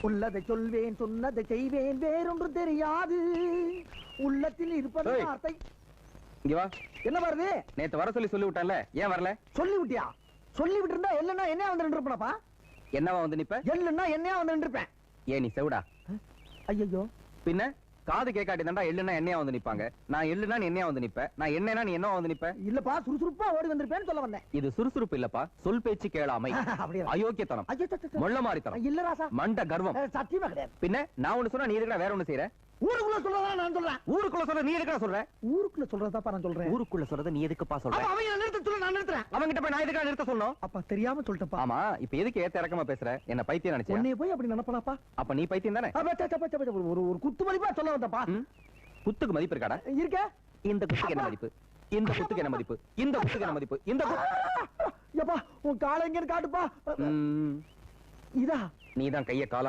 உள்ளதை சொல்வேன், சொன்னதை செய்வேன், வேறொன்று தெரியாது. உள்ளத்தில் இருப்பது வார்த்தை. இங்க வா. என்ன வருது? நேத்து வர சொல்லி விட்டான்ல, ஏன் வரல? சொல்லி விட்டியா? சொல்லி விட்டு இருந்தா எல்லன்னா என்ன வந்து நின்றுப்பா? என்னவா வந்து நிப்ப? எல்லுன்னா என்னையா வந்து நின்றுப்பேன். ஏன் நீ செவிடா? ஐயோ, பின்ன காது கேட்காட்டி தாண்டா எள்ளுனா என்னையா வந்து நிப்பாங்க. நான் எள்ளுனா நீ என்னையா வந்து நிப்ப, நான் என்னன்னா நீ என்னவா வந்து நிப்ப? இல்லப்பா, சுறுசுறுப்பா ஓடி வந்திருப்பேன்னு சொல்ல வந்தேன். இது சுறுசுறுப்பு இல்லப்பா, சொல் பேச்சு கேளாமை, அப்படியே அயோக்கியத்தனம், மொள்ள மாறித்தனம், இல்ல ராசா, மண்ட கர்வம். சத்தியமா கிடையாது. பின்ன நான் ஒண்ணு சொன்னா நீ இருக்கா வேற ஒண்ணு செய்யற? ஊருக்குள்ள சொல்றதா நான் சொல்றேன். ஊருக்குள்ள சொல்ற நீ இருக்கா சொல்ற? ஊருக்குள்ள சொல்றதாப்பா நான் சொல்றேன். ஊருக்குள்ள சொல்றத நீ எதுக்குப்பா சொல்ற? அவன் நிறுத்த சொல்ல நான் நிறுத்துறேன். அவங்கிட்ட போய் நான் எதுக்கா நிறுத்த சொல்லணும்? அப்பா தெரியாம சொல்லிட்டப்பா. ஆமா, இப்ப எதுக்கு ஏத்த இறக்கமா பேசுற? என்ன பைத்தியம் நினைச்சேன்? உன்னை போய் அப்படி நினைப்பனாப்பா? அப்ப நீ பைத்தியம் தானே? ஒரு குத்து மதிப்பா சொல்ல வந்தப்பா. குத்துக்கு மதிப்பு இருக்காடா? இருக்க. இந்த குத்துக்கு என்ன மதிப்பு? இந்த குத்துக்கு என்ன மதிப்பு? இந்த குத்துக்கு என்ன மதிப்பு? இந்த எப்பா உன் காலை எங்கன்னு காட்டுப்பா. இதா நீதான் கைய கால